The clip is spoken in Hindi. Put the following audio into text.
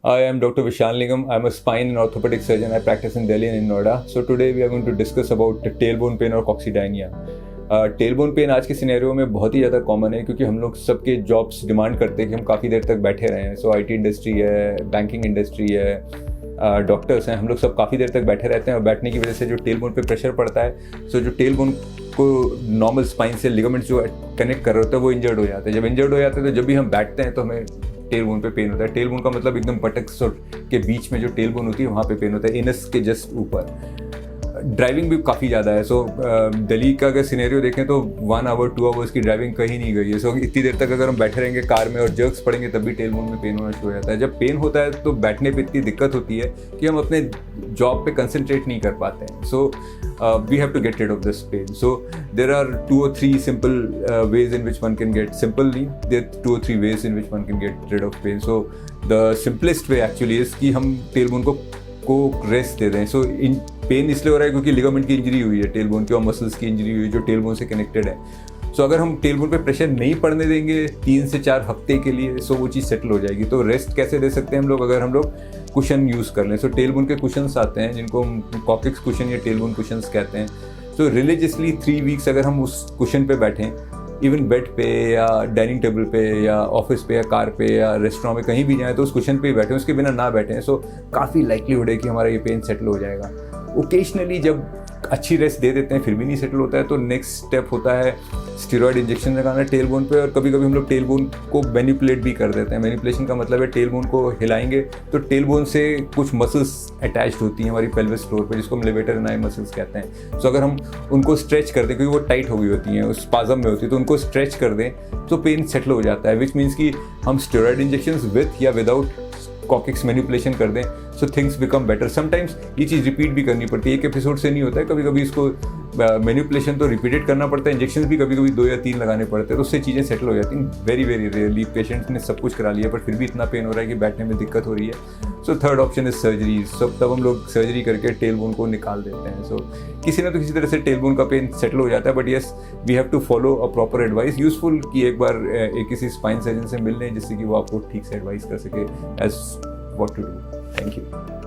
I am Dr. Vishal Lingam. I'm a spine and orthopedic surgeon. I practice in Delhi and in Noida. So today we are going to discuss about tailbone pain और coccydynia. टेलबोन पेन आज के सिनेरियो में बहुत ही ज़्यादा कॉमन है क्योंकि हम लोग सबके जॉब्स डिमांड करते हैं कि हम काफ़ी देर तक बैठे रहें. सो आईटी इंडस्ट्री है, बैंकिंग इंडस्ट्री है, डॉक्टर्स हैं, हम लोग सब काफ़ी देर तक बैठे रहते हैं और बैठने की वजह से जो टेलबोन पे प्रेशर पड़ता है, सो जो टेलबोन को नॉर्मल स्पाइन से लिगामेंट्स जो कनेक्ट कर रहे होते हैं वो इंजर्ड हो जाते हैं. जब इंजर्ड हो जाते हैं तो जब भी हम बैठते हैं तो हमें टेलबोन पे पेन होता है. टेलबोन का मतलब एकदम बटक्स के बीच में जो टेलबोन होती है वहाँ पे पेन होता है, एनस के जस्ट ऊपर. ड्राइविंग भी काफ़ी ज़्यादा है. सो दिल्ली का अगर सिनेरियो देखें तो 1 आवर 2 आवर्स की ड्राइविंग कहीं नहीं गई है. सो इतनी देर तक अगर हम बैठे रहेंगे कार में और जर्क्स पड़ेंगे तब भी टेलबोन में पेन होना शुरू हो जाता है. जब पेन होता है तो बैठने पे इतनी दिक्कत होती है कि हम अपने जॉब पे कंसंट्रेट नहीं कर पाते हैं. सो we have to get rid of this pain. So there are 2 or 3 simple ways in which one can get there are 2 or 3 ways in which one can get rid of pain. So the simplest way actually is कि हम टेलबोन को रेस्ट दे दें. सो पेन इसलिए हो रहा है क्योंकि लिगामेंट की इंजरी हुई है टेलबोन की और मसल्स की इंजरी हुई है जो टेलबोन से कनेक्टेड है. सो अगर हम टेलबोन पे प्रेशर नहीं पड़ने देंगे 3 से 4 हफ्ते के लिए, सो वो चीज़ सेटल हो जाएगी. तो रेस्ट कैसे दे सकते हैं हम लोग? अगर हम लोग कुशन यूज़ कर लें. सो टेलबोन के कुशन्स आते हैं जिनको हम कॉक्सिक्स कुशन या टेलबोन कुशन्स कहते हैं. सो रिलीजियसली 3 वीक्स अगर हम उस कुशन पे बैठें, इवन बेड पे या डाइनिंग टेबल पे या ऑफिस पे या कार पे या रेस्टोरेंट में कहीं भी जाएँ तो उस कुशन पे ही बैठें, उसके बिना ना बैठें. सो काफ़ी लाइकलीहुड है कि हमारा ये पेन सेटल हो जाएगा. ओकेजनली जब अच्छी रेस्ट दे देते हैं फिर भी नहीं सेटल होता है तो नेक्स्ट स्टेप होता है स्टेरॉयड इंजेक्शन लगाना टेलबोन पे. और कभी कभी हम लोग टेलबोन को मैनिपुलेट भी कर देते हैं. मैनिपुलेशन का मतलब है टेलबोन को हिलाएंगे तो टेलबोन से कुछ मसल्स अटैच्ड होती हैं हमारी पेल्विस फ्लोर पे जिसको हम लेवेटर एंड आई मसल्स कहते हैं. सो अगर हम उनको स्ट्रेच कर दें क्योंकि वो टाइट हो गई होती हैं, उस स्पाज्म में होती है, तो उनको स्ट्रेच कर दें तो पेन सेटल हो जाता है. विच मीन्स कि हम स्टेरॉयड इंजेक्शंस विथ या विदाउट कॉक्सिक्स मैनिपुलेशन कर दें so things become better. Sometimes ये चीज़ रिपीट भी करनी पड़ती है, एक एपिसोड से नहीं होता है. कभी कभी इसको मैनिपुलेशन तो रिपीटेड करना पड़ता है, इंजेक्शन भी कभी कभी 2 या 3 लगाने पड़ते हैं, तो उससे चीज़ें सेटल हो जाती हैं. वेरी वेरी रेयरली पेशेंट ने सब कुछ करा लिया पर फिर भी इतना पेन हो रहा है कि बैठने में दिक्कत हो रही है. So third option is surgery. सब तब हम लोग सर्जरी करके टेलबोन को निकाल देते हैं. सो किसी ना तो किसी तरह से टेलबोन का पेन सेटल हो जाता है. But yes, we have to follow a proper advice. Useful कि एक बार किसी स्पाइन सर्जन से मिल लें जिससे कि वो आपको ठीक से एडवाइस कर सके as what to do. Thank you.